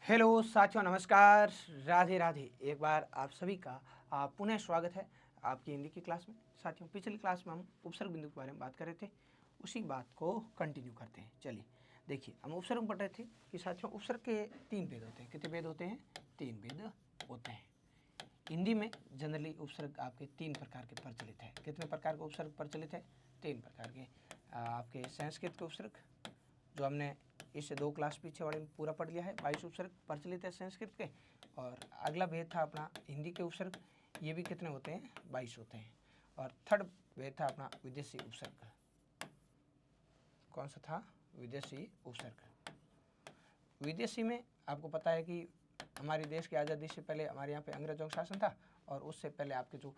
Hello साथियों, नमस्कार, राधे राधे। एक बार आप सभी का पुनः स्वागत है आपकी हिंदी की क्लास में। साथियों, पिछली क्लास में हम उपसर्ग बिंदु के बारे में बात कर रहे थे, उसी बात को कंटिन्यू करते हैं। चलिए देखिए, हम उपसर्ग में पढ़ रहे थे कि साथियों उपसर्ग के 3 भेद होते हैं। कितने भेद होते हैं? 3 भेद होते हैं। हिंदी में जनरली उपसर्ग आपके 3 प्रकार के प्रचलित है। कितने प्रकार के उपसर्ग प्रचलित है? 3 प्रकार के। आपके संस्कृत के उपसर्ग, जो हमने इससे 2 क्लास पीछे वाले में पूरा पढ़ लिया है। 22 उपसर्ग प्रचलित है संस्कृत के। और अगला भेद था अपना हिंदी के उपसर्ग, ये भी कितने होते हैं? 22 होते हैं। और थर्ड भेद था अपना विदेशी उपसर्ग। कौन सा था? विदेशी उपसर्ग। विदेशी में आपको पता है कि हमारे देश की आज़ादी से पहले हमारे यहाँ पे अंग्रेजों का शासन था, और उससे पहले आपके जो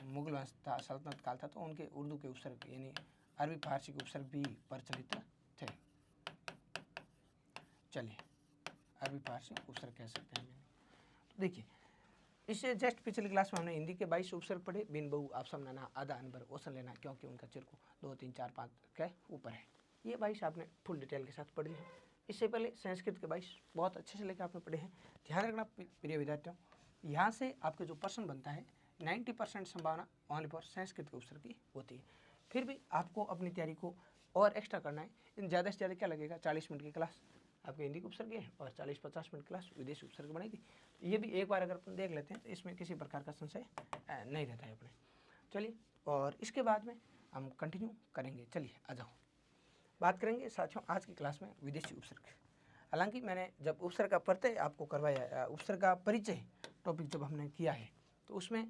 मुगल वंश था, सल्तनत काल था, तो उनके उर्दू के उपसर्ग यानी अरबी फारसी के उपसर्ग भी प्रचलित थे। चलिए, अरबी फारसी उपसर्ग कह सकते हैं। तो देखिए, इससे जस्ट पिछली क्लास में हमने हिंदी के 22 उपसर्ग पढ़े। बिन बहु आप समझाना, आधा अनबर ओसन लेना, क्योंकि उनका चिरको 2 3 4 5 के ऊपर है। ये 22 आपने फुल डिटेल के साथ पढ़ी है। इससे पहले संस्कृत के 22 बहुत अच्छे से लेकर आपने पढ़े हैं। ध्यान रखना प्रिय विद्यार्थियों, यहाँ से आपके जो प्रश्न बनता है 90% संभावना ओनली फॉर संस्कृत के उपसर्ग की होती है। फिर भी आपको अपनी तैयारी को और एक्स्ट्रा करना है। ज़्यादा से ज़्यादा क्या लगेगा? 40 मिनट की क्लास आपके हिंदी के उपसर्ग है और 40-50 मिनट क्लास विदेशी उपसर्ग बनेगी। ये भी एक बार अगर अपन देख लेते हैं तो इसमें किसी प्रकार का संशय नहीं रहता है अपने। चलिए, और इसके बाद में हम कंटिन्यू करेंगे। चलिए आ जाओ, बात करेंगे साथियों आज की क्लास में विदेशी उपसर्ग। हालांकि मैंने जब उपसर्ग का परिचय आपको करवाया, उपसर्ग का परिचय टॉपिक जब हमने किया है, तो उसमें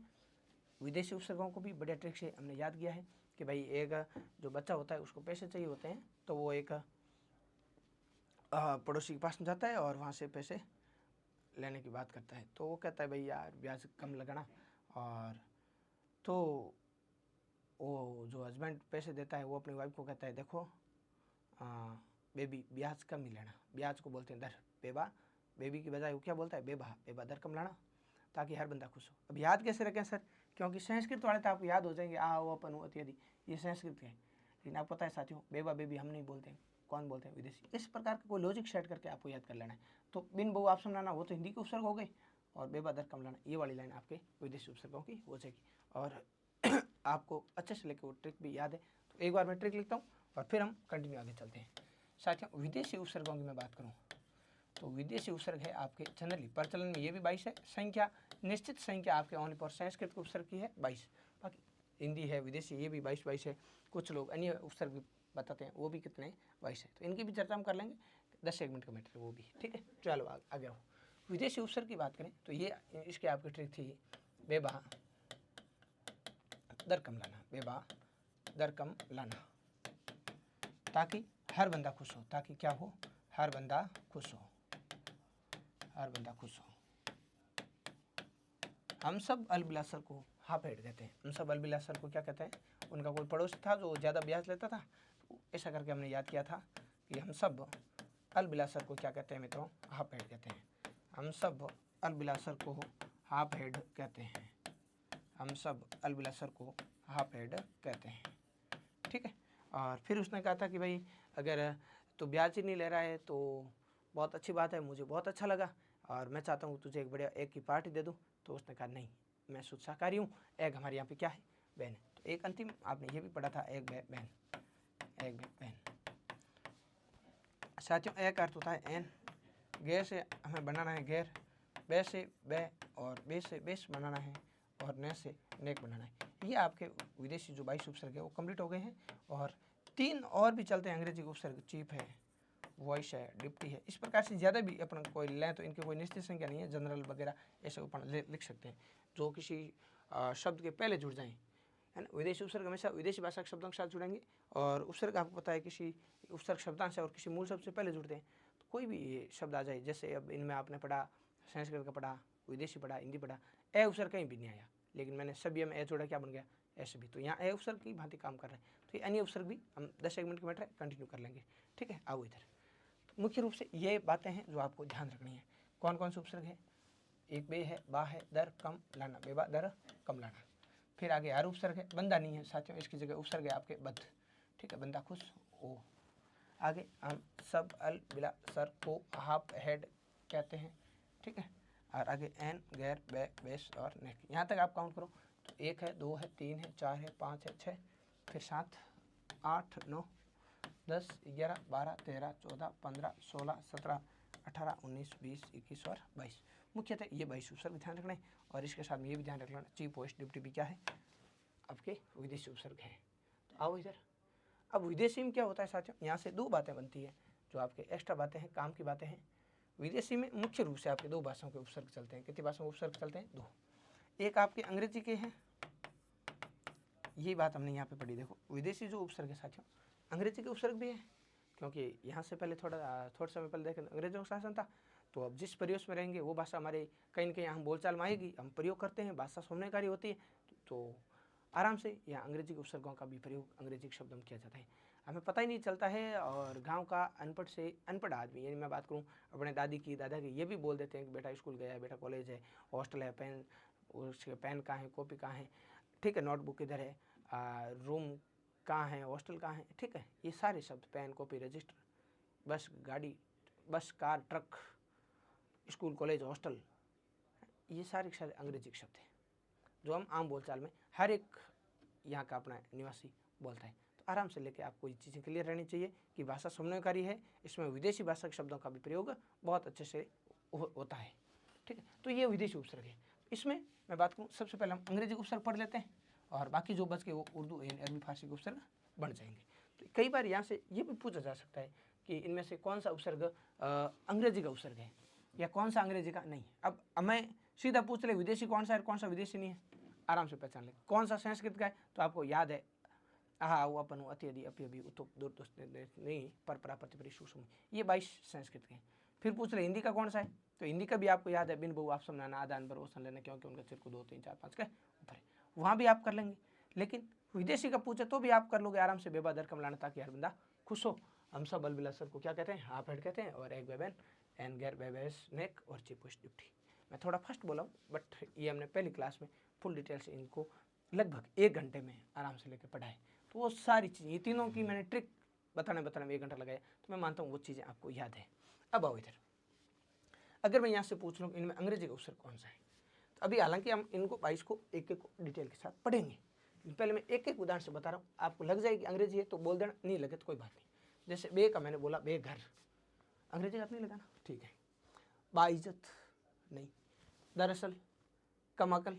विदेशी उपसर्गों को भी बढ़िया ट्रिक से हमने याद किया है कि भाई एक जो बच्चा होता है उसको पैसे चाहिए होते हैं, तो वो एक पड़ोसी के पास जाता है और वहाँ से पैसे लेने की बात करता है। तो वो कहता है भाई यार ब्याज कम लगाना, और तो वो जो हस्बैंड पैसे देता है वो अपनी वाइफ को कहता है देखो बेबी ब्याज कम ही लेना। ब्याज को बोलते हैं दर। बेबा, बेबी की बजाय वो क्या बोलता है? बेबा। बेबा दर कम लाना, ताकि हर बंदा खुश हो। अब याद कैसे रखें सर? क्योंकि संस्कृत वाले तो आपको याद हो जाएंगे, वो अपन वो इत्यादि, ये संस्कृत के हैं। लेकिन आपको पता है साथियों, बेबा बेबी हम नहीं बोलते हैं। कौन बोलते हैं? विदेशी। इस प्रकार का कोई लॉजिक सेट करके आपको याद कर लेना है। तो बिन बहु आप समझाना, वो तो हिंदी के उपसर्ग हो गए, और बेबा दर कम लाना ये वाली लाइन आपके विदेशी उपसर्गों की हो जाएगी। और आपको अच्छे से लेकर वो ट्रिक भी याद है। तो एक बार मैं ट्रिक लिखता हूँ और फिर हम कंटिन्यू आगे चलते हैं। साथियों, विदेशी उपसर्गों की मैं बात करूँ तो विदेशी उपसर्ग है आपके जनरली प्रचलन में ये भी 22 है। संख्या, निश्चित संख्या आपके ओनली फॉर संस्कृत के उपसर्ग की है 22। बाकी हिंदी है, विदेशी, ये भी 22 है। कुछ लोग अन्य उपसर्ग भी बताते हैं, वो भी कितने 22 है। तो इनकी भी चर्चा हम कर लेंगे, 10-1 मिनट का मैटर वो भी, ठीक है। चलो आगे आओ। विदेशी उपसर्ग की बात करें तो ये इसके आपकी ट्रिक थी बेबा दर कम लाना। बेबा दर कम लाना, ताकि हर बंदा खुश हो। ताकि क्या हो? हर बंदा खुश हो। हर बंदा खुश हो। हम सब अलबिलासर को हाफ हेड कहते हैं। हम सब अलबिलासर को क्या कहते हैं? उनका कोई पड़ोसी था जो ज़्यादा ब्याज लेता था, तो ऐसा करके हमने याद किया था कि हम सब अलबिलासर को क्या कहते हैं मित्रों? हाफ हेड कहते हैं। हम सब अलबिलासर को हाफ हेड कहते हैं। हम सब अलबिलासर को हाफ हेड कहते हैं, ठीक है। और फिर उसने कहा था कि भाई अगर तो ब्याज ही नहीं ले रहा है तो बहुत अच्छी बात है, मुझे बहुत अच्छा लगा, और मैं चाहता हूँ तुझे एक बढ़िया एग की पार्टी दे दूँ। तो उसने कहा नहीं, मैं शुद्ध शाकाहारी हूँ, एग हमारे यहाँ पे क्या है? बहन है। तो एक अंतिम आपने ये भी पढ़ा था, एग बहन। एग बहन साथियों, एक अर्थ होता है एन। गैर से हमें बनाना है गैर, बे से बे, और बे से बेस बनाना है, और ने से नेक बनाना है। ये आपके विदेशी जो 22 उपसर्ग है वो कंप्लीट हो गए हैं। और 3 और भी चलते हैं अंग्रेजी के उपसर्ग। चीफ है, वॉइस है, डिप्टी है। इस प्रकार से ज़्यादा भी अपन कोई लें तो इनकी कोई निश्चित संख्या नहीं है। जनरल वगैरह ऐसे अपन लिख सकते हैं जो किसी शब्द के पहले जुड़ जाएं, है ना। विदेशी उपसर्ग हमेशा विदेशी भाषा के शब्दों के साथ जुड़ेंगे, और उपसर्ग आपको पता है किसी उपसर्ग शब्दांश और किसी मूल शब्द से पहले जुड़ते हैं। तो कोई भी शब्द आ जाए, जैसे अब इनमें आपने पढ़ा संस्कृत का, पढ़ा विदेशी, पढ़ा हिंदी, पढ़ा, ए उपसर्ग कहीं भी नहीं आया, लेकिन मैंने सभी में ए जोड़ा, क्या बन गया? ऐसे भी। तो यहाँ ए उपसर्ग की भांति काम कर रहे हैं। तो ये अन्य उपसर्ग भी हम 10-1 मिनट के मैटर कंटिन्यू कर लेंगे, ठीक है। आओ इधर। तो मुख्य रूप से ये बातें हैं जो आपको ध्यान रखनी है। कौन कौन से उपसर्ग है? एक बे है, बा है, दर कम लाना, बेबा दर कम लाना। फिर आगे हर उपसर्ग है, बंदा नहीं है साथियों, इसकी जगह उपसर्ग है आपके बद्ध, ठीक है। बंदा खुश हो। आगे हम सब अल बिला सर को हाफ हेड कहते हैं, ठीक है। और आगे एन, गैर, बे, बेस और नेक, यहाँ तक आप काउंट करो तो 1 है, 2 है, 3 है, 4 है, 5 है, 6, फिर 7, 8, 9, 10, 11, 12, 13, 14, 15, 16, 17, 18, 19, 20, 21 और 22। मुख्यतः ये 22 उपसर्ग ध्यान रखना है। और इसके साथ में ये भी ध्यान रखना, चीफ पोस्ट डिप्टी भी क्या है, आपके विदेशी उपसर्ग है। तो आओ इधर, अब विदेशी में क्या होता है साथियों, यहाँ से दो बातें बनती है जो आपके एक्स्ट्रा बातें हैं, काम की बातें हैं। विदेशी में मुख्य रूप से आपके दो भाषाओं के उपसर्ग चलते हैं। कितनी भाषाओं के उपसर्ग चलते हैं? दो। एक आपके अंग्रेजी के हैं, यही बात हमने यहाँ पे पढ़ी। देखो विदेशी जो उपसर्ग है साथियों, अंग्रेजी के उपसर्ग भी है, क्योंकि यहाँ से पहले थोड़ा समय पहले देखें अंग्रेजों का शासन था। तो अब जिस परिवेश में रहेंगे वो भाषा हमारे कहीं न कहीं हम बोलचाल में आएगी, हम प्रयोग करते हैं, भाषा सुननेकारी होती है, तो आराम से यहाँ अंग्रेजी के उपसर्गों का भी प्रयोग अंग्रेजी के शब्दों में किया जाता है। हमें पता ही नहीं चलता है। और गांव का अनपढ़ से अनपढ़ आदमी, यानी मैं बात करूँ अपने दादी की, दादा की, ये भी बोल देते हैं कि बेटा स्कूल गया है, बेटा कॉलेज है, हॉस्टल है, पेन, उसके पेन कहाँ है, कॉपी कहाँ है, ठीक है, नोटबुक इधर है, रूम कहाँ है, हॉस्टल कहाँ है, ठीक है। ये सारे शब्द पेन, कॉपी, रजिस्टर, बस, गाड़ी, बस, car, truck, school, college, hostel, ये सारे अंग्रेजी के शब्द हैं जो हम आम बोलचाल में हर एक यहाँ का अपना निवासी बोलता है। तो आराम से लेके आपको ये चीज़ें क्लियर रहनी चाहिए कि भाषा समन्वयकारी है, इसमें विदेशी भाषा के शब्दों का भी प्रयोग बहुत अच्छे से होता है, ठीक है। तो ये विदेशी उपसर्ग है। इसमें मैं बात करूँ, सबसे पहले हम अंग्रेजी उपसर्ग पढ़ लेते हैं और बाकी जो बच के वो उर्दू यानी अरबी फारसी के उपसर्ग बन जाएंगे। तो कई बार यहाँ से ये भी पूछा जा सकता है कि इनमें से कौन सा उपसर्ग अंग्रेजी का उपसर्ग है या कौन सा अंग्रेजी का नहीं। अब मैं सीधा पूछ ले विदेशी कौन सा है, कौन सा विदेशी नहीं है, आराम से पहचान ले। कौन सा संस्कृत का है, तो आपको याद है, आहा वो अपन अत्यधि अप्यभि उतो दूर नहीं परपरा प्रतिपरी सुषुम, ये 22 संस्कृत के हैं। फिर पूछ रहे हिंदी का कौन सा है, तो हिंदी का भी आपको याद है, बिन बहु आप समझाना, आदान पर वसन लेना, क्योंकि उनका चिर को 2, 3, 4, 5 के ऊपर है, वहाँ भी आप कर लेंगे। लेकिन विदेशी का पूछे तो भी आप कर लोगे आराम से, बेबादर कमलाना, ताकि हर बंदा खुश हो। हम सब अलबिलासर को क्या कहते हैं, हाफ हेड कहते हैं, और एक बेबेन एन गैर बेबेस नेक और चिपुश डिप्टी। मैं थोड़ा फर्स्ट बोला हूँ, बट ये हमने पहली क्लास में फुल डिटेल से इनको लगभग 1 घंटे में आराम से लेकर पढ़ा है। तो वो सारी चीज़ें, ये तीनों की मैंने ट्रिक बताने में 1 घंटा लगाया, तो मैं मानता हूँ वो चीज़ें आपको याद है। अब आओ इधर, अगर मैं यहाँ से पूछ लूँ इनमें अंग्रेजी का उपसर्ग कौन सा है, तो अभी हालांकि हम इनको 22 को एक एक डिटेल के साथ पढ़ेंगे, लेकिन पहले मैं एक एक उदाहरण से बता रहा हूँ। आपको लग जाएगी अंग्रेजी है तो बोल देना, नहीं लगे तो कोई बात नहीं। जैसे बे का मैंने बोला बेघर, अंग्रेजी का नहीं लगा ना, ठीक है। बाइज्जत नहीं, दरअसल, कमाकल,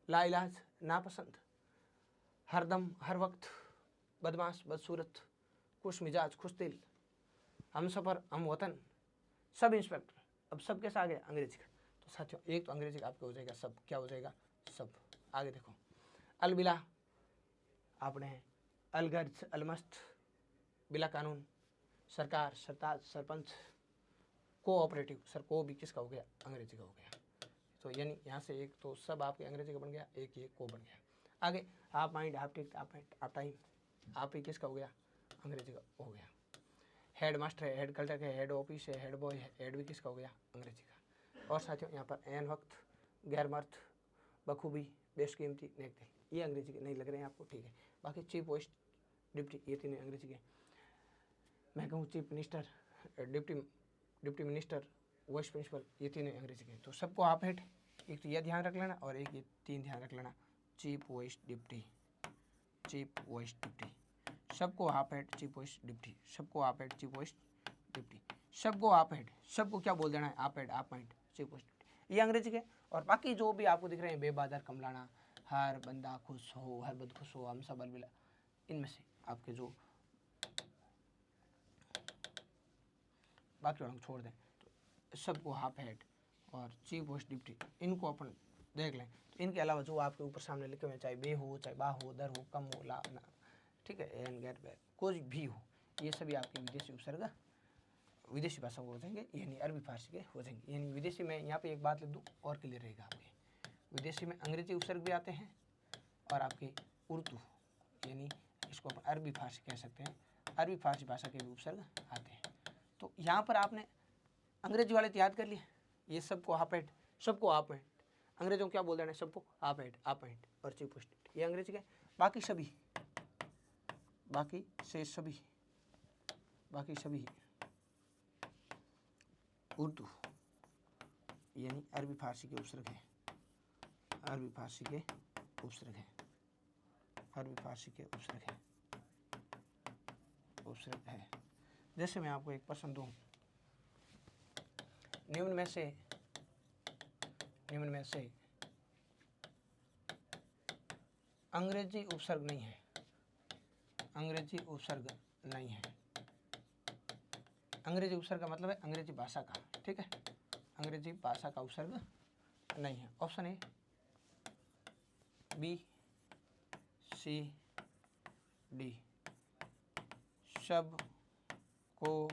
लाइलाज, नापसंद, हरदम, हर वक्त, बदमाश, बदसूरत, खुश मिजाज, खुश दिल, हम सफ़र, हम वतन, सब इंस्पेक्टर। अब सब कैसा आ गया अंग्रेजी का, तो साथियों एक तो अंग्रेजी का आपका हो जाएगा सब, क्या हो जाएगा सब। आगे देखो, अलबिला आपने अलगर्ज, अलमस्त, बिला कानून, सरकार, सरताज, सरपंच, कोऑपरेटिव, सर को भी किसका हो गया, अंग्रेजी का हो गया। तो यानी यहाँ से एक तो सब आपके अंग्रेजी का बन गया, एक ये को बन गया। आगे आप माइंड, आप टेक, आप माइंड, आप टाइम, आप ही किसका हो गया, अंग्रेजी का हो गया। हेड मास्टर है, हेड कल्टर है, हेड ऑफिस है, हेड बॉय है, हेड भी किसका हो गया, अंग्रेजी का। और साथियों यहाँ पर एन वक्त, गैर मर्द, बखूबी, बेशकीमती, नेक दिल, ये अंग्रेजी के नहीं लग रहे हैं आपको, ठीक है। बाकी चीफ पोस्ट डिप्टी, ये तीनों अंग्रेजी के। मैं कहूँ chief minister, deputy minister, vice principal, ये तीनों अंग्रेजी के। तो सबको आप हेड, एक तो यह ध्यान रख लेना और एक ये 3 ध्यान रख लेना, chief vice deputy, chief vice deputy, सबको आप हेड, चीफ वाइस डिप्टी, सबको आप हेड, चीफ वाइस डिप्टी, सबको आप हेड, सबको क्या बोल देना है, आप हेड, आप माइंड, चीफ वाइस डिप्टी, ये अंग्रेजी के। और बाकी जो भी आपको दिख रहे हैं, बेबादर, कमलाना, हर बंदा खुश हो, हर बद खुश हो, हम सब अलबिला, इनमें से आपके जो बाकी वालों को छोड़ दें, तो सबको हाफ हेड और चीफ पोस्ट डिप्टी, इनको अपन देख लें। तो इनके अलावा जो आपके ऊपर सामने लिखे हुए, चाहे बे हो, चाहे बा हो, दर हो, कम हो, ला ना, ठीक है, एन गैर बैर, कोई भी हो, ये सभी आपके विदेशी उपसर्ग विदेशी भाषा हो जाएंगे, यानी अरबी फारसी के हो जाएंगे। यानी विदेशी में यहाँ पे एक बात लिख दूँ और क्लियर रहेगा आपके, विदेशी में अंग्रेजी उपसर्ग भी आते हैं और आपके उर्दू, यानी इसको अपन अरबी फारसी कह सकते हैं, अरबी फारसी भाषा के भी उपसर्ग आते हैं। तो यहाँ पर आपने अंग्रेजी वाले तो याद कर लिए, ये सबको हाफ हेड, सबको हाफ हेड, अंग्रेजों क्या बोल देना है, सबको हाफ हेड, हाफ हेड और चीफ पोस्ट, ये अंग्रेजी के। बाकी सभी, बाकी से सभी, बाकी सभी उर्दू, यानी अरबी फारसी के उपसर्ग है, अरबी फारसी के उपसर्ग है, अरबी फारसी के उपसर्ग है, उपसर्ग है। जैसे मैं आपको एक प्रश्न दूं, निम्न में से अंग्रेजी उपसर्ग नहीं है, अंग्रेजी उपसर्ग नहीं है। अंग्रेजी उपसर्ग का मतलब है अंग्रेजी भाषा का, ठीक है, अंग्रेजी भाषा का उपसर्ग नहीं है। Option A, B, C, D. सब को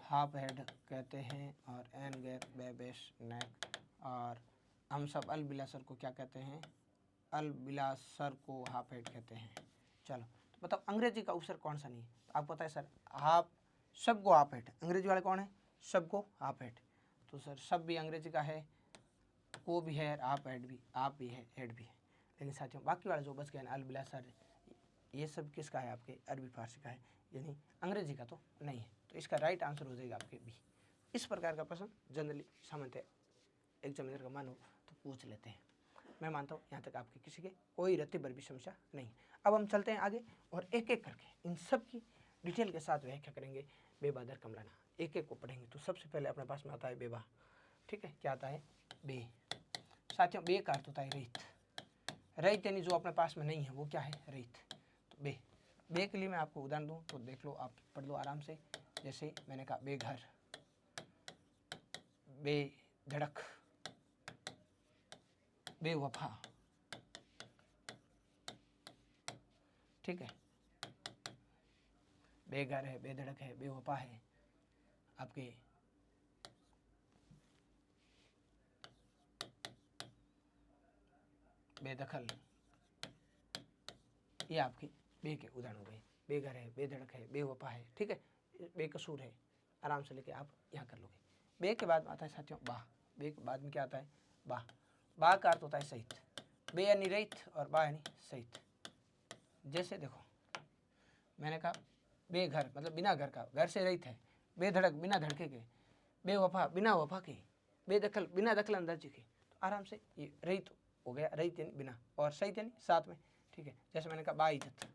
हाफ हेड कहते हैं और एन गैर बेबेस नेक, और हम सब अलबिलासर को क्या कहते हैं, अलबिलासर को हाफ हेड कहते हैं। चलो तो बताओ अंग्रेजी का उपसर्ग कौन सा नहीं है। तो आपको पता है सर हाफ, सबको हाफ हेड, अंग्रेजी वाले कौन है, सबको हाफ हेड। तो सर सब भी अंग्रेजी का है, को भी है, हाफ हेड भी, आप भी है, हेड भी है। लेकिन साथियों बाकी वाला जो बच गया ना अलबिलासर, ये सब किसका है, आपके अरबी फारसी का है, यानी अंग्रेजी का तो नहीं है। तो इसका राइट आंसर हो जाएगा आपके बी। इस प्रकार का प्रश्न जनरली सामान्यतः एग्जामिनर का मन हो तो पूछ लेते हैं। मैं मानता हूँ यहाँ तक आपके किसी के कोई रत्ती भर भी समस्या नहीं। अब हम चलते हैं आगे और एक एक करके इन सब की डिटेल के साथ व्याख्या करेंगे। बेबा दर कम लाना, एक एक को पढ़ेंगे। तो सबसे पहले अपने पास में आता है बेबा, ठीक है, क्या आता है, बे। साथियों बे का अर्थ होता है रहित, रहित यानी जो अपने पास में नहीं है वो क्या है, रहित। तो बे, बे के लिए मैं आपको उदाहरण दूं तो देख लो, आप पढ़ लो आराम से। जैसे मैंने कहा बेघर, बेधड़क, बेवफा, ठीक है, बेघर है, बेधड़क है, बेवफा है, आपके बेदखल, ये आपकी बे के उदाहरण हो गए। बेघर है, बेधड़क है, बेवफा है, ठीक है, बेकसूर है, आराम से लेके आप यहाँ कर लोगे। बे के बाद आता है साथियों बा, बे के बाद में क्या आता है, बा। बा का अर्थ होता है सहित, बे यानी रहित और बा यानी सहित। जैसे देखो मैंने कहा बेघर मतलब बिना घर का, घर से रहित है, बेधड़क बिना धड़के के, बेवफा बिना वफा के, बेदखल बिना दखल अंदाजी के। तो आराम से ये रहित हो गया, रहित यानी बिना, और सहित यानी साथ में, ठीक है। जैसे मैंने कहा बाइज्जत,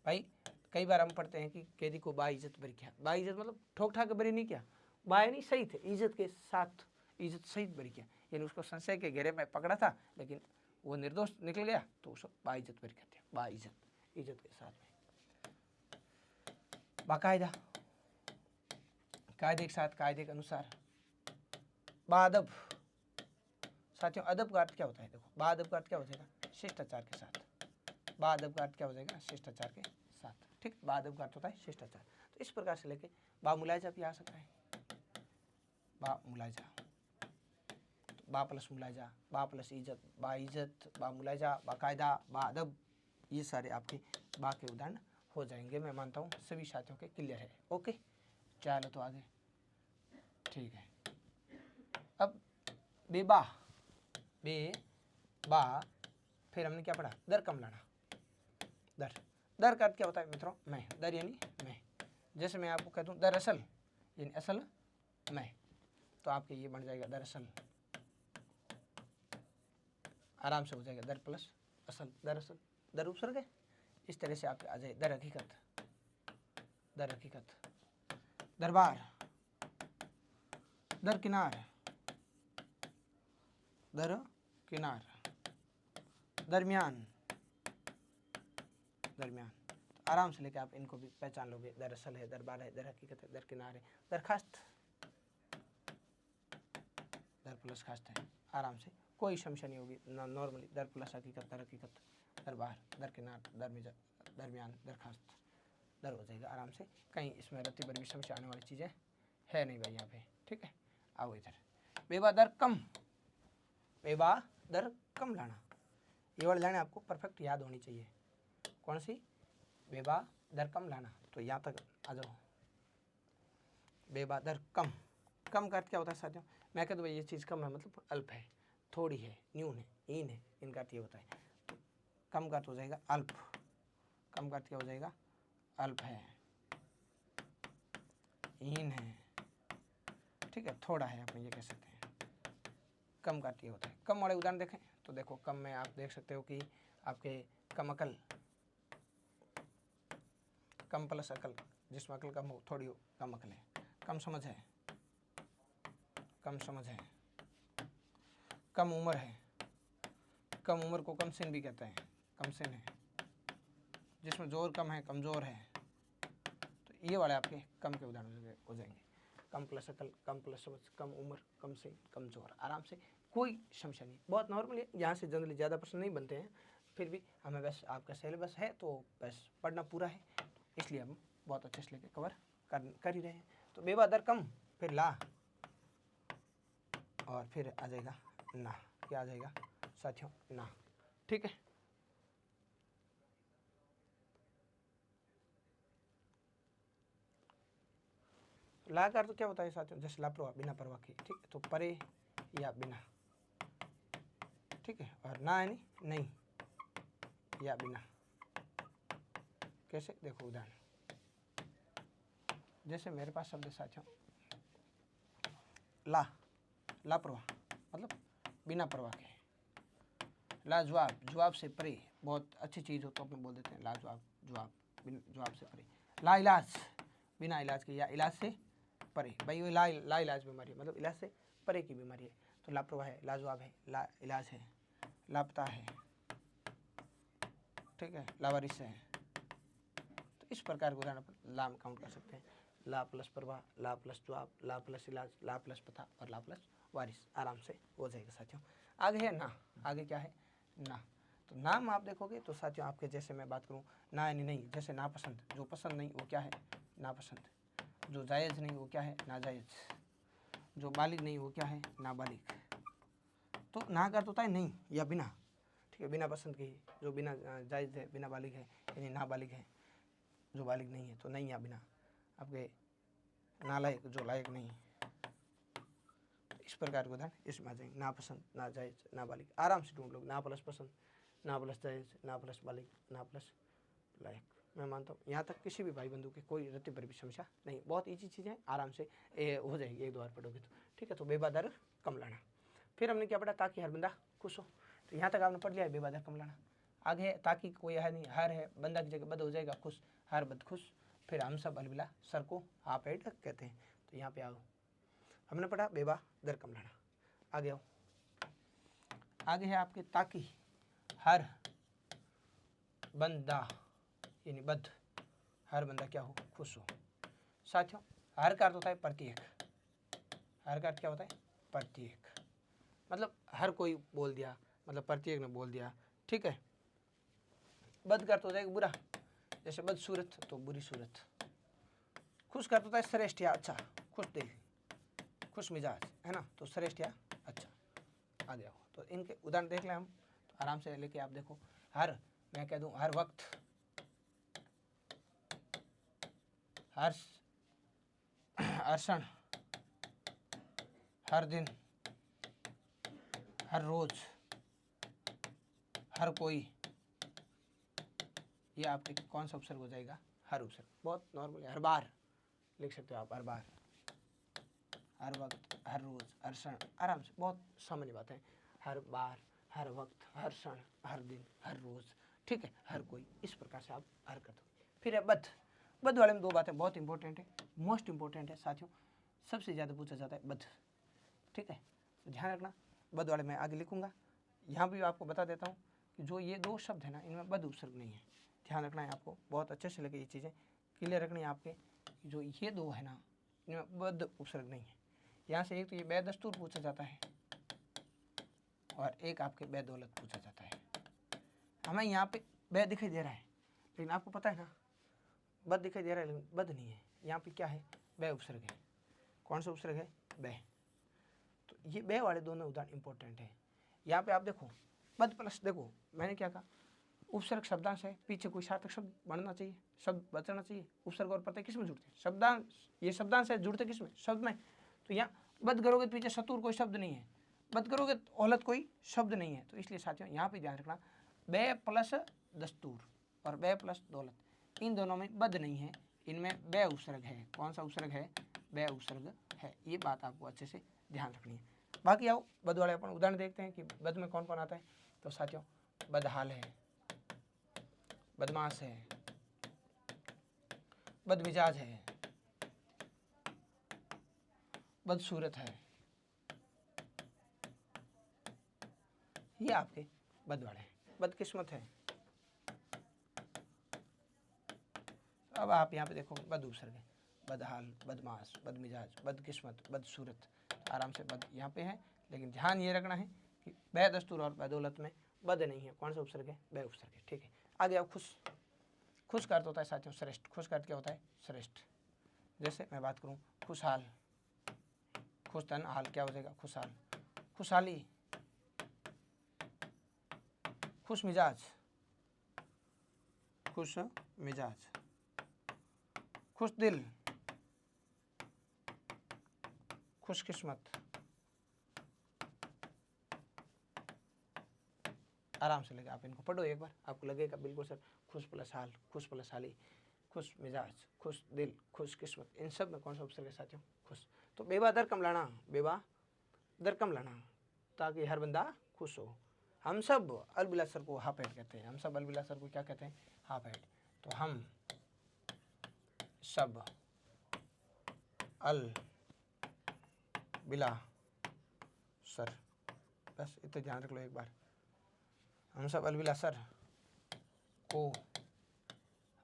भाई कई बार हम पढ़ते हैं कि कैदी को बाइज्जत बरी किया, बाइज्जत मतलब ठोक ठाक बरी नहीं किया, बा यानी सहित है, इज्जत के साथ, इज्जत सहित बरी किया, यानी उसको संशय के घेरे में पकड़ा था लेकिन वो निर्दोष निकल गया तो उसको बाइज्जत बरी कहते हैं, बाइज्जत, इज्जत के साथ में। बाकायदा, कायदे के साथ, कायदे के अनुसार। बाअदब, साथियों अदब का अर्थ क्या होता है, देखो बाअदब का अर्थ क्या हो जाएगा, शिष्टाचार के साथ। बाअदब का अर्थ क्या हो जाएगा, शिष्टाचार के साथ, ठीक। बाअदब का अर्थ होता है शिष्टाचार। तो इस प्रकार से लेके बा मुलायजा भी आ सकता है, बा मुलायजा, तो बा प्लस मुलायजा, बा प्लस इज्जत, बा इज्जत, बा मुलायजा, बाकायदा, बाअदब, ये सारे आपके बा के उदाहरण हो जाएंगे। मैं मानता हूँ सभी साथियों के क्लियर है। ओके चलो तो आगे, ठीक है। अब बेबा, बे बा, फिर हमने क्या पढ़ा, दर कम लाना, दर, दर का अर्थ क्या होता है मित्रों, मैं, दर यानी मैं। जैसे मैं आपको कह दूं दरअसल यानी असल मैं, तो आपके ये बन जाएगा दरअसल, आराम से हो जाएगा दर प्लस असल, दरअसल, दर उपसर्ग है। इस तरह से आपके आ जाए दर हकीकत, दर हकीकत, दरबार, दर किनार, दर किनार, दरमियान, दरमियान। तो आराम से लेके आप इनको भी पहचान लोगे, दरअसल है, दरबार है, दर हकीकत है, दर किनार है, दरखास्त, दर प्लस खास्त है, आराम से कोई समस्या नहीं होगी। नॉर्मली दर प्लस हकीकत, दर हकीकत, दरबार, दर किनार, दरमियान, दरखास्त, दर हो जाएगा आराम से। कहीं इसमें रत्ती भर भी समस्या आने वाली चीज़ें है नहीं भाई यहाँ पे, ठीक है। आओ इधर, बेबा दर कम, बेबा दर कम लाना, ये वाली लाइन आपको परफेक्ट याद होनी चाहिए। कौन सी, बेबा दर कम लाना, तो यहाँ तक आ जाओ। बेबा दर कम, कम का अर्थ क्या होता है साथियों, मैं कहता हूँ भाई ये चीज़ कम है मतलब अल्प है, थोड़ी है, न्यून है, हीन है, इनका अर्थ ये होता है। तो कम का अर्थ हो जाएगा अल्प, कम का अर्थ क्या हो जाएगा, अल्प है, हीन है, ठीक है, थोड़ा है, अपन ये कह सकते हैं। कम का अर्थ ये होता है। कम वाले उदाहरण देखें तो देखो, कम में आप देख सकते हो कि आपके कम अकल, कम प्लस अकल, जिसमें अकल कम हो, थोड़ी हो, कम अकल है। कम समझ है, कम समझ है। कम उम्र है, कम उम्र को कम सिन भी कहते हैं, कम सिन है। जिसमें जोर कम है, कमज़ोर है। तो ये वाले आपके कम के उदाहरण हो जाएंगे। कम प्लस अकल, कम प्लस समझ, कम उम्र, कम सिन, कमज़ोर। आराम से, कोई समस्या नहीं, बहुत नॉर्मल है। यहाँ से जनरली ज़्यादा प्रश्न नहीं बनते हैं, फिर भी हमें बस आपका सिलेबस है तो बस पढ़ना पूरा है, इसलिए हम बहुत अच्छे से लेके कवर कर ही रहे हैं। तो बेवा दर कम, फिर ला, और फिर आ जाएगा ना। क्या आ जाएगा साथियों? ना। ठीक है, ला का अर्थ क्या होता है साथियों? जैसे लापरवाह, बिना परवाह की। ठीक है, तो परे या बिना। ठीक है, और ना यानी नहीं या बिना। कैसे? देखो उदाहरण, जैसे मेरे पास शब्द है साथियों ला, लापरवाह मतलब बिना परवाह के। लाजवाब, जवाब से परे, बहुत अच्छी चीज़ हो तो अपने बोल देते हैं लाजवाब, जवाब, जवाब से परे। ला इलाज, बिना इलाज के या इलाज से परे। भाई वो ला इलाज बीमारी है, मतलब इलाज से परे की बीमारी है। तो लापरवाह है, लाजवाब है, ला इलाज है, लापता है, ठीक है, लावारिस है। तो इस प्रकार के उदाहरण पर ला में काउंट कर सकते हैं। ला प्लस परवाह, ला प्लस जवाब, ला प्लस इलाज, ला प्लस पता और ला प्लस वारिस। आराम से हो जाएगा साथियों। आगे है ना। आगे क्या है? ना। तो नाम आप देखोगे तो साथियों आपके, जैसे मैं बात करूँ ना यानी नहीं, जैसे नापसंद, जो पसंद नहीं वो क्या है? नापसंद। जो जायज़ नहीं वो क्या है? नाजायज़। जो बालिग नहीं वो क्या है? नाबालिग। तो ना का अर्थ होता है नहीं या बिना। ठीक है, बिना पसंद के, जो बिना जायज़ है, बिना बालिग है, यानी नाबालिग है। जो बालिग नहीं है तो नहीं या बिना। आपके नालायक, जो लायक नहीं। इस प्रकार के उदाहरण इसमें आ जाएंगे। नापसंद, नाजायज़, नाबालिग। आराम से ढूंढ लो। ना प्लस पसंद, ना प्लस जायज़, ना प्लस बालिग, ना प्लस लायक। मैं मानता हूँ यहाँ तक किसी भी भाई बंधु के कोई रत्ती पर भी समस्या नहीं, बहुत ईजी चीज़ें, आराम से हो जाएगी एक दो बार पढ़ोगे तो। ठीक है, तो बेवा दर कम लाना। फिर हमने क्या पढ़ा? ताकि हर बंदा खुश हो। तो यहाँ तक आपने पढ़ लिया है बेवा दर कम लाना। आगे है ताकि कोई है नहीं, हर है, बंदा की जगह बद हो जाएगा, खुश, हर बद खुश। फिर हम सब अलविला सर को आप एड कहते हैं। तो यहाँ पे आओ, हमने पढ़ा बेवा दर कम लाना। आगे आओ, आगे है आपके ताकि हर बंदा यानी बद, हर बंदा क्या हो? खुश हो। साथियों हर का अर्थ होता है प्रत्येक। हर का अर्थ क्या होता है? प्रत्येक, मतलब हर कोई बोल दिया, मतलब प्रत्येक ने बोल दिया। ठीक है, बद का अर्थ हो जाएगा बुरा, जैसे बद सूरत तो बुरी सूरत। खुश का अर्थ होता है श्रेष्ठ या अच्छा, खुश दिल, खुश मिजाज, है ना, तो श्रेष्ठ या अच्छा। आ जाओ, तो इनके उदाहरण देख लें हम, तो आराम से लेके आप देखो। हर, मैं कह दूं हर वक्त, हर क्षण, हर दिन, हर रोज, हर कोई। ये आपके कौन सा उपसर्ग हो जाएगा? हर उपसर्ग। बहुत नॉर्मल है, हर बार लिख सकते हो आप, हर बार, हर वक्त, हर रोज, हर क्षण। आराम से, बहुत सामान्य बात है। हर बार, हर वक्त, हर क्षण, हर दिन, हर रोज। ठीक है, हर कोई। इस प्रकार से आप हर कर दो। फिर है बद। बद वाले में दो बातें बहुत इंपॉर्टेंट है, मोस्ट इंपॉर्टेंट है साथियों, सबसे ज़्यादा पूछा जाता है बद। ठीक है, तो ध्यान रखना, बद वाले मैं आगे लिखूंगा। यहाँ भी आपको बता देता हूँ कि जो ये दो शब्द है ना, इनमें बद उपसर्ग नहीं है। ध्यान रखना है आपको, बहुत अच्छे से लगे ये चीज़ें क्लियर रखनी है आपके। जो ये दो है ना, इनमें बद उपसर्ग नहीं है। यहाँ से एक तो ये बेदस्तूर पूछा जाता है और एक आपके बेदौलत पूछा जाता है। हमें यहाँ पे बे दिखाई दे रहा है, लेकिन आपको पता है ना बद दिखाई दे रहा है, लेकिन बद नहीं है। यहाँ पे क्या है? बे उपसर्ग है। कौन सा उपसर्ग है? बे। तो ये बे वाले दोनों उदाहरण इंपॉर्टेंट है। यहाँ पे आप देखो बद प्लस, देखो मैंने क्या कहा, उपसर्ग शब्दांश है, पीछे कोई सार्थक शब्द बनना चाहिए, शब्द बचना चाहिए। उपसर्ग और प्रत्यय किस में जुड़ते हैं? शब्दांश, ये शब्दांश है, जुड़ते किस में? शब्द में। तो यहाँ बद करोगे तो पीछे शतुर कोई शब्द नहीं है, बद करोगे तो औलत कोई शब्द नहीं है। तो इसलिए साथियों यहाँ पे ध्यान रखना, बे प्लस दस्तूर और बे प्लस दौलत, इन दोनों में बद नहीं है, इनमें बे उपसर्ग है। कौन सा उपसर्ग है? बे उपसर्ग है। ये बात आपको अच्छे से ध्यान रखनी है। बाकी आओ बद वाले अपन उदाहरण देखते हैं कि बद में कौन कौन आता है। तो साथियों बदहाल है, बदमाश है, बदमिजाज है, बदसूरत है, ये आपके बद वाले हैं। बदकिस्मत है। अब आप यहाँ पे देखो बद उपसर्ग है, बदहाल, बदमाश, बदमिजाज, बदकिस्मत, बदसूरत, आराम से बद यहाँ पे है, लेकिन ध्यान ये रखना है कि बेदस्तूर और बदौलत में बद नहीं है। कौन सा उपसर्ग है? बे उपसर्ग है। ठीक है, आगे आओ खुश। खुश का अर्थ होता है साथियों श्रेष्ठ। खुश का अर्थ क्या होता है? श्रेष्ठ। जैसे मैं बात करूँ खुशहाल, खुश तन हाल क्या हो जाएगा? खुशहाल, खुशहाली, खुश मिजाज, खुश मिजाज, खुश दिल, खुशकिस्मत। आराम से लगे, आप इनको पढ़ो एक बार, आपको लगेगा बिल्कुल सर खुश प्लस हाल, खुश प्लस हाली, खुश मिजाज, खुश दिल, खुश किस्मत, इन सब में कौन सा उपसर्ग है साथियों? खुश। तो बेबा दर कम लाना, बेबा दर कम लाना, ताकि हर बंदा खुश हो। हम सब अलबिलासर को हाफ हेड कहते हैं। हम सब अलबिलासर को क्या कहते हैं? Half head. तो हम सब अल बिला सर, बस इतना ध्यान रख लो एक बार। हम सब अलबिलासर को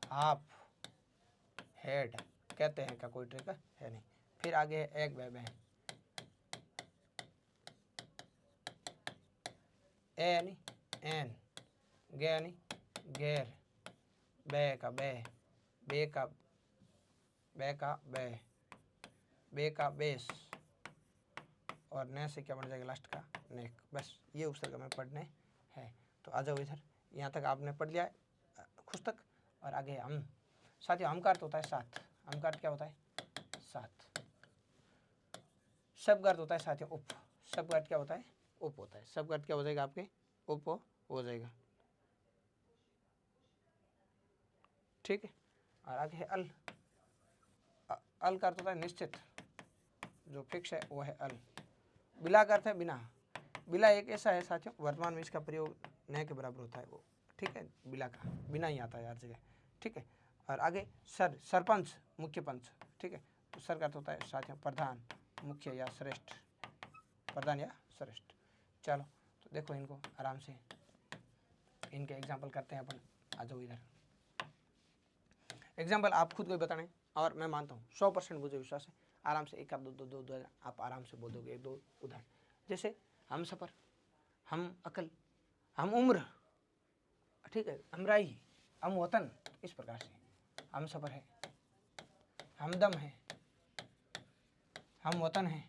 हाफ हेड कहते हैं। क्या कोई ट्रिक है? नहीं। फिर आगे है एक बे, ए यानी एन, गे यानी गैर, बे का बे, बे का बे, बे का बेस, और ने से क्या बन जाएगा लास्ट का? नेक। बस ये उपसर्ग में पढ़ने हैं। तो आ जाओ इधर, यहाँ तक आपने पढ़ लिया है खुश तक, और आगे हम। साथियों हम का अर्थ होता है साथ। हम का अर्थ क्या होता है? साथ। सब का अर्थ होता है साथियों उप। सब का अर्थ क्या होता है? उप होता है। सब का अर्थ क्या हो जाएगा आपके? उप हो जाएगा। ठीक है, और आगे है अल। अल का अर्थ होता है निश्चित, जो फिक्स है वो है अल। बिला का अर्थ है बिना। बिला एक ऐसा है साथियों, वर्तमान में इसका प्रयोग न के बराबर होता है वो। ठीक है, बिला का बिना ही आता है हर जगह। ठीक है, और आगे सर, सरपंच, मुख्य पंच। ठीक है, तो सर का अर्थ होता है साथियों प्रधान, मुख्य या श्रेष्ठ, प्रधान या श्रेष्ठ। चलो तो देखो इनको आराम से, इनके एग्जाम्पल करते हैं अपन। आ जाओ इधर, एग्जाम्पल आप खुद को ही बताने, और मैं मानता हूँ 100% मुझे विश्वास है आराम से एक आप दो आप आराम से बोल दोगे। एक दो उदाहरण, जैसे हम सफ़र, हम अकल, हम उम्र, ठीक है, हम राई, हम वतन। इस प्रकार से हम सफ़र है, हम दम है, हम वतन है,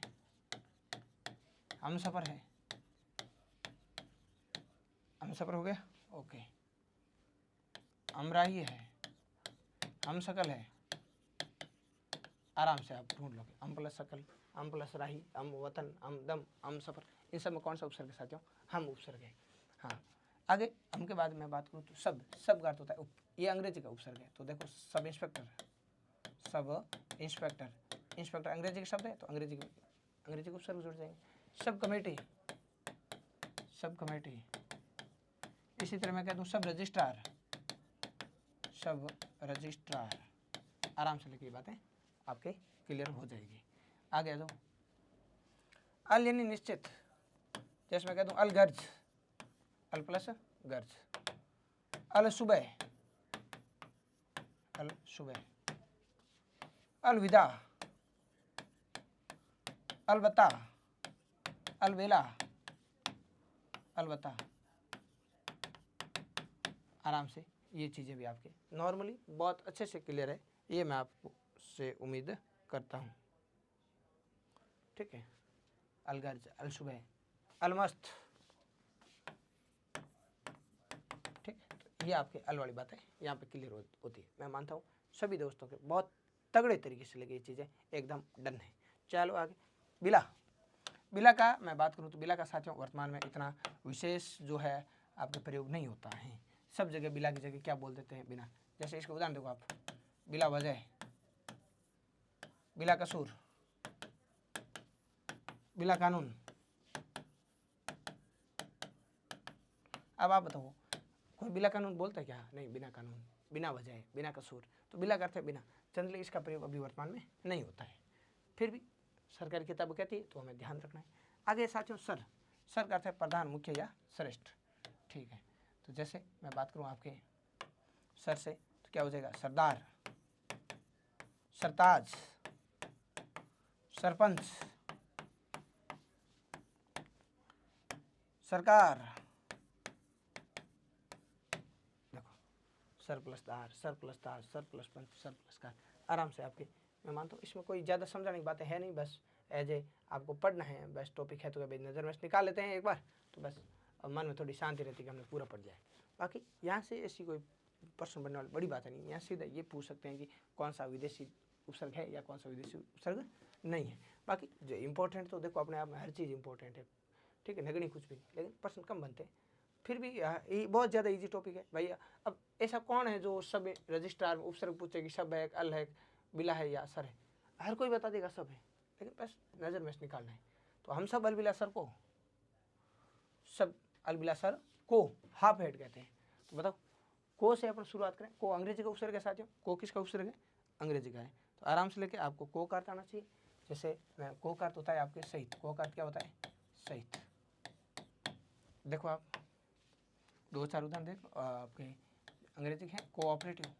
हम सफ़र है, हम सफ़र हो गया। ओके, हम राही है, हम शकल है। आराम से आप ढूंढ लोगे, हम प्लस शकल, हम प्लस राही, हम वतन, हम दम, हम सफ़र। इन सब में कौन सा उपसर्ग है साथियों? हम उपसर्ग है। हाँ, आगे हम के बाद मैं बात करूँ तो सब। सब का अर्थ होता है उप। ये अंग्रेजी का उपसर्ग है। तो देखो sub inspector, sub inspector, inspector अंग्रेजी का शब्द है, तो अंग्रेजी के उपसर्ग जुड़ जाएंगे। Sub committee, sub committee. इसी तरह मैं कह दूँ सब रजिस्ट्रार, सब रजिस्ट्रार। आराम से लिखिए, बातें आपके क्लियर हो जाएगी। आगे आ जाओ, अल यानी निश्चित। जैसे मैं कह दूँ अलगर्ज, अल प्लस गर्ज। अल सुबह, अल सुबह। अलविदा, अलबत्ता, अलबेला, अलबत्ता। आराम से ये चीज़ें भी आपके नॉर्मली बहुत अच्छे से क्लियर है, ये मैं आपको से उम्मीद करता हूँ। ठीक है, अलगर्ज, अलसुबह, अलमस्त। ठीक है, तो ये आपके अल वाली बात है, यहाँ पे क्लियर होती है। मैं मानता हूँ सभी दोस्तों के बहुत तगड़े तरीके से लगे ये चीज़ें एकदम डन है। चलो आगे, बिला। बिला का मैं बात करूँ तो बिला का साथियों वर्तमान में इतना विशेष जो है आपके प्रयोग नहीं होता है। सब जगह बिला की जगह क्या बोल देते हैं? बिना। जैसे इसका उदाहरण देखो आप, बिला वजह, बिला कसूर, बिला कानून, अब आप बताओ, कोई बिला कानून बोलता है क्या? नहीं, बिना कानून, बिना वजह, बिना कसूर। तो बिला का अर्थ है बिना। जनरली इसका प्रयोग अभी वर्तमान में नहीं होता है, फिर भी सरकारी किताब कहती है तो हमें ध्यान रखना है। आगे साथियों सर, सर का अर्थ है प्रधान, मुख्य या श्रेष्ठ, ठीक है। तो जैसे मैं बात करूं आपके सर से तो क्या हो जाएगा? सरदार, सरताज, सरपंच, सरकार, देखो सर प्लस दार, सर प्लस ताज, सर प्लस पंच, सर प्लस कार, आराम से आपके, मैं मानता हूँ इसमें कोई ज़्यादा समझाने की बातें है नहीं, बस एज ए आपको पढ़ना है, बस टॉपिक है तो भाई नज़र में निकाल लेते हैं एक बार, तो बस अब मन में थोड़ी शांति रहती है कि हमने पूरा पढ़ जाए। बाकी यहाँ से ऐसी कोई प्रश्न बनने वाली बड़ी बात है नहीं, यहाँ सीधा ये पूछ सकते हैं कि कौन सा विदेशी उपसर्ग है या कौन सा विदेशी उपसर्ग नहीं है। बाकी जो इम्पोर्टेंट तो देखो अपने आप में हर चीज़ इंपॉर्टेंट है, ठीक है, नगणी कुछ भी नहीं, लेकिन प्रश्न कम बनते हैं। फिर भी ये बहुत ज़्यादा इजी टॉपिक है भैया। अब ऐसा कौन है जो सब रजिस्ट्रार उपसर्ग पूछे कि सब है, अल है, बिला है या सर है? हर कोई बता देगा सब है, लेकिन बस नज़र में से निकालना है। तो हम सब अलबिला सर को, सब अलबिला सर को हाफ हेड कहते हैं। तो बताओ को से अपन शुरुआत करें। को अंग्रेजी का उपसर्ग है साथियों, को किसका उपसर्ग है? अंग्रेजी का है। तो आराम से लेके आपको को का अर्थ आना चाहिए। जैसे मैं को का अर्थ होता है आपके सहित, को का अर्थ क्या होता है? सहित। देखो आप दो चार उदाहरण देखो आपके अंग्रेजी है, कोऑपरेटिव,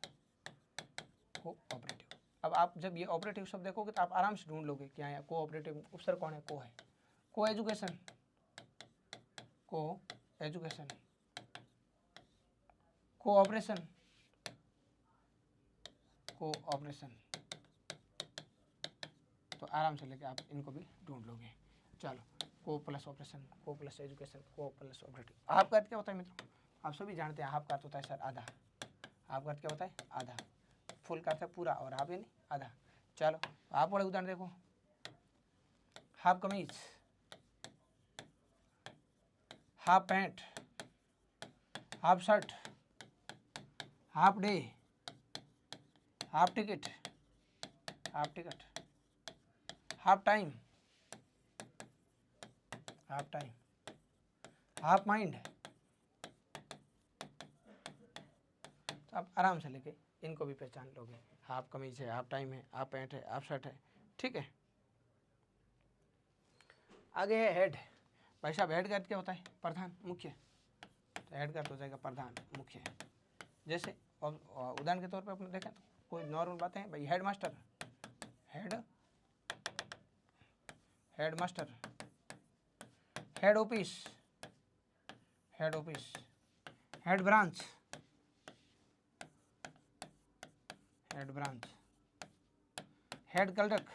कोऑपरेटिव। अब आप जब ये ऑपरेटिव शब्द देखोगे तो आप आराम से ढूंढ लोगे कि यहाँ कोऑपरेटिव उपसर्ग कौन है? को है। को एजुकेशन, को एजुकेशन, कोऑपरेशन, कोऑपरेशन। तो आराम से लेके आप इनको भी ढूंढ लोगे। चलो, को प्लस ऑपरेशन, को प्लस एजुकेशन, को प्लस ऑपरेटिव। आपका अर्थ क्या होता है मित्रों? आप सभी जानते हैं हाफ का अर्थ होता है सर आधा। हाफ का अर्थ क्या होता है? आधा। फुल का अर्थ है पूरा और हाफ यानी आधा। चलो आप बड़े उदाहरण देखो, हाफ कमीज, half pant, half shirt, half day, half ticket, half ticket, half time, half time, half mind. तो आप आराम से लेके इनको भी पहचान लोगे। हाफ कमीज है, हाफ टाइम है, हाफ पैंट है, हाफ शर्ट है, ठीक है। आगे है हेड। भाई साहब हेड का अर्थ क्या होता है? प्रधान, मुख्य। तो हेड का अर्थ हो जाएगा प्रधान, मुख्य। जैसे उदाहरण के तौर पे अपने देखें तो कोई नॉर्मल बातें हैं भाई, head master, head, head master, head office, head office, head branch, head branch, head clerk.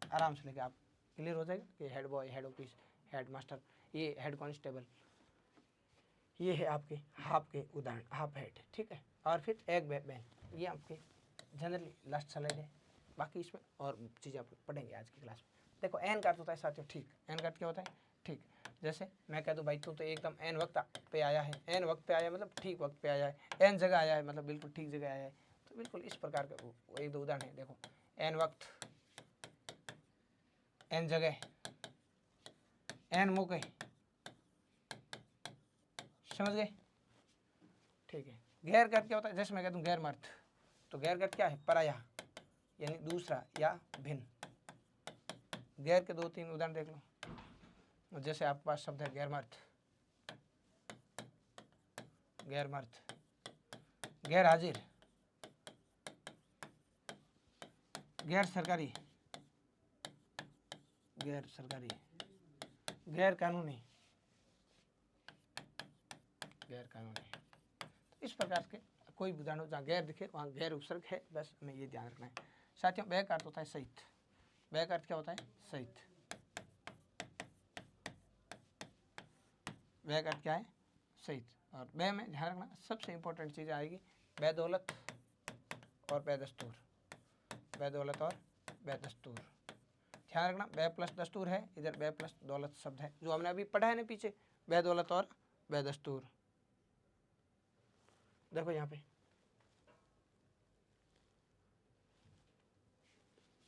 आराम से लेके आप क्लियर हो जाएगा कि head boy, head office, head master, ये हेड कांस्टेबल, ये है आपके हाफ के उदाहरण, हाफ हेड, ठीक है। और फिर एक बैन, ये आपके जनरली लास्ट स्लाइड है, बाकी इसमें और चीज़ें आप पढ़ेंगे आज की क्लास में। देखो एन का अर्थ होता है साथियों ठीक। एन का अर्थ क्या होता है? ठीक। जैसे मैं कह दूँ भाई तू तो एकदम एन वक्त पे आया है, एन वक्त पे आया है मतलब ठीक वक्त पे आया है, एन जगह आया है मतलब बिल्कुल ठीक जगह आया है। तो बिल्कुल इस प्रकार का एक दो उदाहरण है। देखो एन वक्त, एन जगह, एन मौके, समझ गए? ठीक है। गैर का अर्थ क्या होता है? जैसे मैं कह दूँ गैर मर्द, तो गैर का अर्थ क्या है? पराया, यानी दूसरा या भिन्न। गैर के दो तीन उदाहरण देख लो। जैसे आपके पास शब्द है गैर मर्द, गैर मर्द, गैर हाजिर, गैर सरकारी, गैर सरकारी, गैर कानूनी, गैर कानूनी। इस प्रकार के कोई भी उदाहरण जहाँ गैर दिखे वहाँ गैर उपसर्ग है, बस हमें ये ध्यान रखना है। साथियों बै का अर्थ होता है सहित। बै का अर्थ क्या होता है? सहित। बै का अर्थ क्या है? सहित। और बै में ध्यान रखना सबसे इंपॉर्टेंट चीज़ आएगी बै दौलत और बै दस्तूर। बै दौलत और बै दस्तूर, ध्यान रखना। बै प्लस दस्तूर है, इधर बै प्लस दौलत शब्द है जो हमने अभी पढ़ा है ना पीछे, बै दौलत और बै दस्तूर। देखो यहाँ पे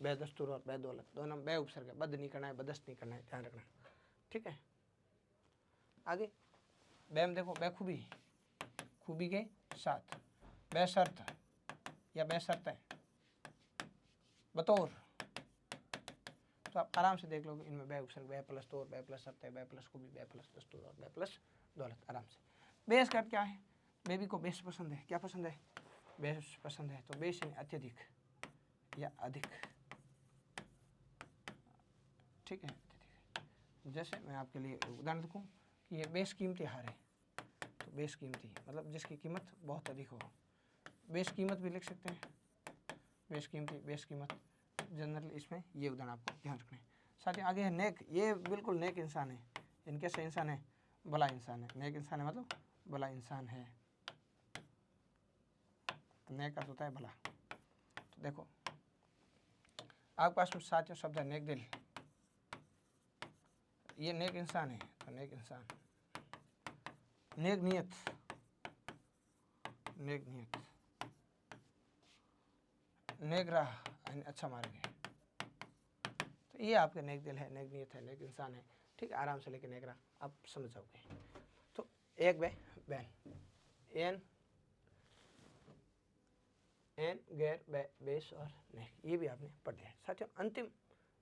बै दस्तूर और बै दौलत दोनों बै उपसर्ग है, बद नहीं करना है, बदस्त नहीं करना है, ध्यान रखना, ठीक है। आगे बेम देखो, बेखूबी, खूबी के साथ, बेशर्त या बेशर्त, बतौर। तो आप आराम से देख लोगे इनमें बे उपसर्ग, बे प्लस तौर, बे प्लस शर्त, बे प्लस खूबी, बे प्लस दस्तूर और बे प्लस दौलत। आराम से बेस का क्या है, बेबी को बेस पसंद है, क्या पसंद है, बेस पसंद है, तो बेस यानी अत्यधिक या अधिक, ठीक है। जैसे मैं आपके लिए उदाहरण दूँ कि ये बेशकीमती हार है, तो बेशकीमती मतलब जिसकी कीमत बहुत अधिक हो, बेशकीमत भी लिख सकते हैं, बेशकीमती, बेशकीमत, जनरल इसमें ये उदाहरण आपको ध्यान रखना है। साथ ही आगे है नेक, ये बिल्कुल नेक इंसान है, इनके से इंसान है, भला इंसान है, नेक इंसान है मतलब भला इंसान है, नेक अर्थ होता है भला। तो देखो आपके पास में साथियों शब्द है नेक दिल, ये नेक इंसान है, तो नेक इंसान, नेक नियत, नेक नियत, नेक राह यानी अच्छा मार्ग है, तो ये आपके नेक दिल है, नेक नियत है, नेक इंसान है, ठीक है। आराम से लेके नेक राह आप समझ जाओगे। तो एक बे बैन, एन एन गैर बे बेस और नेक, ये भी आपने पढ़ लिया है। साथियों अंतिम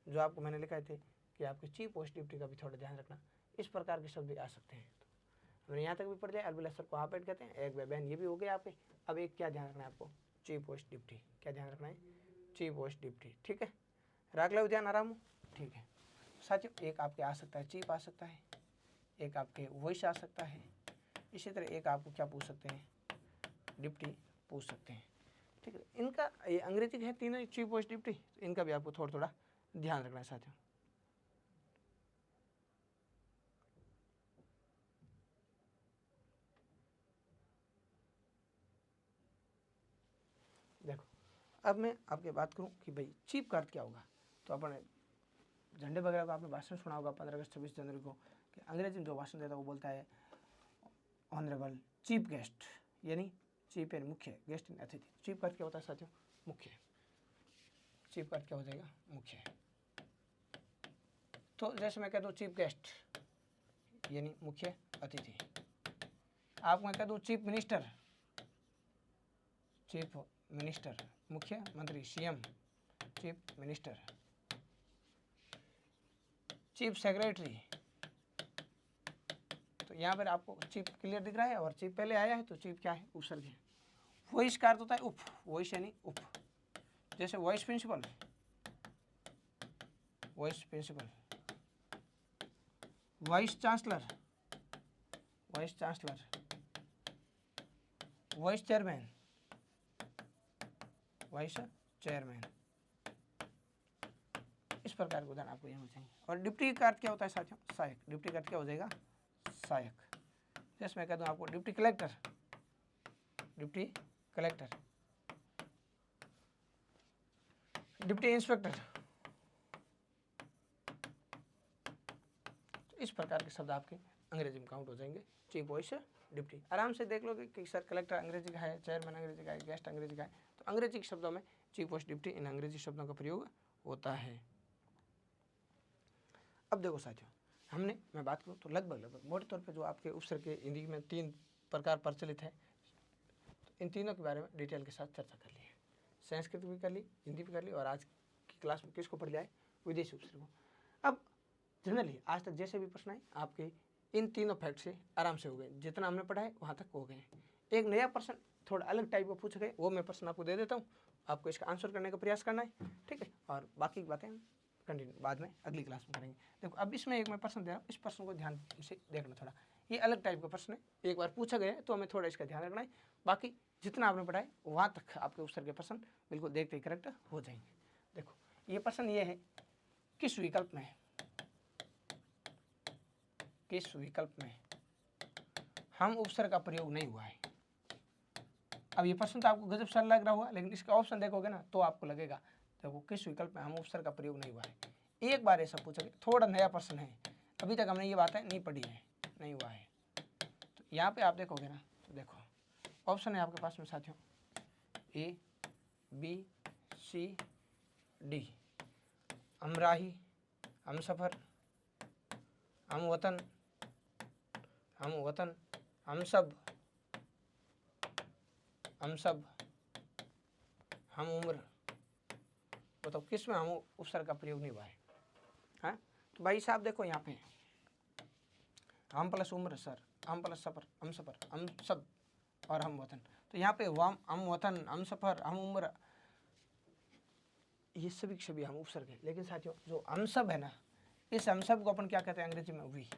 जो आपको मैंने लिखा थे कि आपके चीफ पॉजिटिविटी का भी थोड़ा ध्यान रखना, इस प्रकार के शब्द भी आ सकते हैं। तो मैंने यहाँ तक भी पढ़ लिया, अरबी लसर को आप ऐड कहते हैं, एक बे बैन, ये भी हो गया आपके। अब एक क्या ध्यान रखना है आपको, चीफ पॉजिटिविटी, क्या ध्यान रखना है, चीफ पॉजिटिविटी, ठीक है। रख लो ध्यान आराम, ठीक है। साथियों एक आपके आ सकता है चीफ आ सकता है, एक आपके वॉइस आ सकता है, इसी तरह एक आपको क्या पूछ सकते हैं, डिप्टी पूछ सकते हैं, ठीक है। इनका ये अंग्रेजी है तीनों चीफ वॉइस डिप्टी, तो इनका भी आपको थोड़ा थोड़ा ध्यान रखना है साथियों। देखो अब मैं आपके बात करूं कि भाई चीफ का अर्थ क्या होगा, तो अपने झंडे वगैरह को आपने भाषण सुना होगा 15 अगस्त 26 जनवरी को, कि अंग्रेजी में जो भाषण देता है वो बोलता है ऑनरेबल चीफ गेस्ट, यानी चीफ यानी मुख्य, गेस्ट यानी अतिथि। चीफ का अर्थ क्या होता है साथियों, मुख्य, चीफ का अर्थ क्या हो जाएगा, मुख्य। तो जैसे मैं कह दूँ चीफ गेस्ट यानी मुख्य अतिथि, आपको मैं कह दूँ चीफ मिनिस्टर, चीफ मिनिस्टर मुख्य मंत्री, CM chief minister, chief secretary, तो यहाँ पर आपको चीफ क्लियर दिख रहा है और चीफ पहले आया है, तो चीफ क्या है, उपसर्ग है। वॉइस का अर्थ होता है उप, वॉइस यानी उप, जैसे vice principal, vice principal, vice chancellor, vice chancellor, vice chairman, vice chairman, इस प्रकार के उदाहरण आपको यहाँ मिल जाएंगे। और डिप्टी का अर्थ क्या होता है साथियों, सहायक, डिप्टी का अर्थ क्या हो जाएगा, सहायक। जैसे मैं कह दूँ आपको deputy collector, deputy collector, deputy inspector, तो इस प्रकार के शब्द आपके अंग्रेजी में काउंट हो जाएंगे, चीफ वॉइस डिप्टी। आराम से देख लोगे कि सर कलेक्टर अंग्रेजी का है, चेयरमैन अंग्रेजी का है, गेस्ट अंग्रेजी का है, तो अंग्रेजी के शब्दों में चीफ वॉइस डिप्टी इन अंग्रेजी शब्दों का प्रयोग होता है। अब देखो साथियों हमने मैं बात करूँ तो लगभग मोटे तौर पे जो आपके उपसर्ग के हिंदी में 3 प्रकार प्रचलित है, तो इन तीनों के बारे में डिटेल के साथ चर्चा कर ली है। संस्कृत भी कर ली, हिंदी भी कर ली, और आज की क्लास में किसको पढ़ लिया है, विदेशी उपसर्ग को। अब जनरली आज तक जैसे भी प्रश्न आए आपके इन तीनों फैक्ट से आराम से हो गए, जितना हमने पढ़ा है वहाँ तक हो गए। एक नया प्रश्न थोड़ा अलग टाइप का पूछ गए, वो मैं प्रश्न आपको दे देता हूँ, आपको इसका आंसर करने का प्रयास करना है, ठीक है। और बाकी की बातें कंटिन्यू बाद में अगली क्लास में करेंगे। देखो अब इसमें एक मैं प्रश्न दे रहा हूँ, इस प्रश्न को ध्यान से देखना थोड़ा, ये अलग टाइप का प्रश्न है, एक बार पूछा गया है तो हमें थोड़ा इसका ध्यान रखना है। बाकी जितना आपने पढ़ा है वहाँ तक आपके उपसर्ग के प्रश्न बिल्कुल देखते ही करेक्ट हो जाएंगे। देखो ये प्रश्न ये है, किस विकल्प में, किस विकल्प में हम उपसर्ग का प्रयोग नहीं हुआ है। अब ये प्रश्न तो आपको गजब सा लग रहा होगा, लेकिन इसका ऑप्शन देखोगे ना तो आपको लगेगा देखो किस विकल्प में हम उपसर्ग का प्रयोग नहीं हुआ है। एक बार ऐसा पूछा गया, थोड़ा नया प्रश्न है, अभी तक हमने ये बातें नहीं पढ़ी है, नहीं हुआ है। तो यहाँ पे आप देखोगे ना, तो देखो ऑप्शन है आपके पास में साथियों, ए बी सी डी, हमराही, हमसफ़र, हमवतन, हम वतन, हम सब, हम उम्र, मतलब किस में हम उपसर्ग का प्रयोग नहीं हुआ है। हाँ, तो भाई साहब देखो यहाँ पे हम प्लस उम्र सर, हम प्लस सफर, हम सफर, हम सब और हम वतन। तो यहाँ पे वाम, हम वतन, हम सफर, हम उम्र, ये सभी सभी हम उपसर्ग है। लेकिन साथियों जो हम सब है ना, इस हम सब को अपन क्या कहते हैं अंग्रेजी में? वी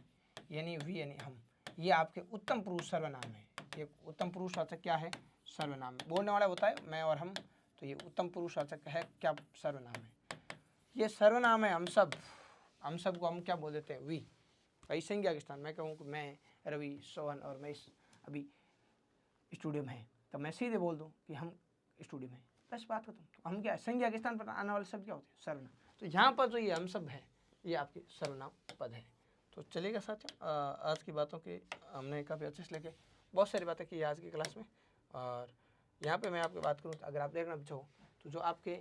यानी हम। ये आपके उत्तम पुरुष सर्वनाम है। ये उत्तम पुरुषवाचक क्या है? सर्वनाम है। बोलने वाला होता है मैं और हम, तो ये उत्तम पुरुषवाचक है क्या? सर्वनाम है। ये सर्वनाम है हम सब। हम सब को हम क्या बोल देते हैं? वी। भाई संज्ञा के स्थान मैं कहूँ कि मैं, रवि, सोहन और मैं अभी स्टूडियो में है, तो मैं सीधे बोल दूँ कि हम स्टूडियो में, बस बात खत्म। तो हम क्या है? संज्ञा के स्थान पर आने वाले शब्द क्या होते हैं? सर्वनाम। तो यहाँ पर जो ये हम सब है, ये आपके सर्वनाम पद है। तो चलिएगा साथियों, आज की बातों की हमने काफ़ी अच्छे से लेके बहुत सारी बातें की आज की क्लास में। और यहाँ पे मैं आपकी बात करूँ, अगर आप देखना चाहो तो जो आपके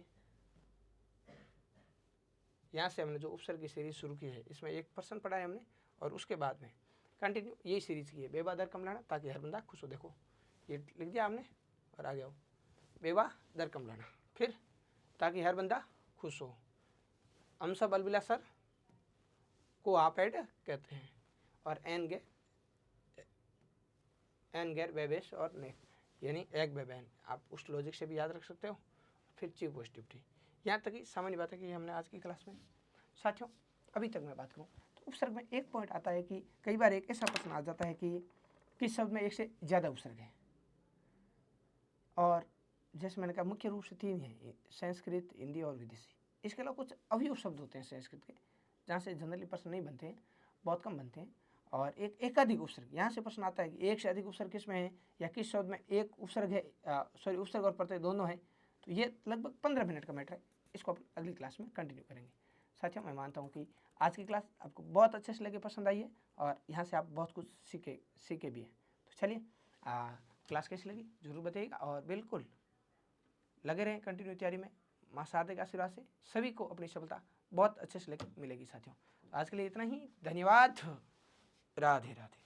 यहाँ से हमने जो उपसर्ग की सीरीज शुरू की है, इसमें एक पर्सन पढ़ा है हमने, और उसके बाद में कंटिन्यू यही सीरीज की है, बेवा दर कम लाना ताकि हर बंदा खुश हो। देखो ये लिख दिया हमने, और आगे आओ, बेवा दर कम लाना, फिर ताकि हर बंदा खुश हो। हम सब अलबिला सर को आप एड कहते हैं, और एन गैर बेबेश और ने, यानी एक बेबैन। आप उस लॉजिक से भी याद रख सकते हो। फिर चीफ पॉजिटिविटी, यहाँ तक ही सामान्य बातें की हमने आज की क्लास में। साथियों अभी तक मैं बात करूँ तो उपसर्ग में एक पॉइंट आता है कि कई बार एक ऐसा प्रश्न आ जाता है कि किस शब्द में एक से ज़्यादा उपसर्ग है। और जैसे मैंने कहा मुख्य रूप से 3 हैं, संस्कृत, हिंदी और विदेशी। इसके अलावा कुछ अवयव शब्द होते हैं संस्कृत के, जहाँ से जनरली प्रश्न नहीं बनते हैं, बहुत कम बनते हैं। और एक एकाधिक उपसर्ग, यहाँ से प्रश्न आता है कि एक से अधिक उपसर्ग किस में है, या किस शब्द में एक उपसर्ग है, सॉरी उपसर्ग और प्रत्यय दोनों है। तो ये लगभग 15 मिनट का मैटर है, इसको अपन अगली क्लास में कंटिन्यू करेंगे। साथियों मैं मानता हूँ कि आज की क्लास आपको बहुत अच्छे से लेके पसंद आई है, और यहाँ से आप बहुत कुछ सीखे भी हैं। तो चलिए क्लास कैसी लगी जरूर बताइएगा, और बिल्कुल लगे रहें कंटिन्यू तैयारी में। माँ शारदा के आशीर्वाद से सभी को अपनी सफलता बहुत अच्छे से लेकर मिलेगी। साथियों आज के लिए इतना ही, धन्यवाद, राधे राधे।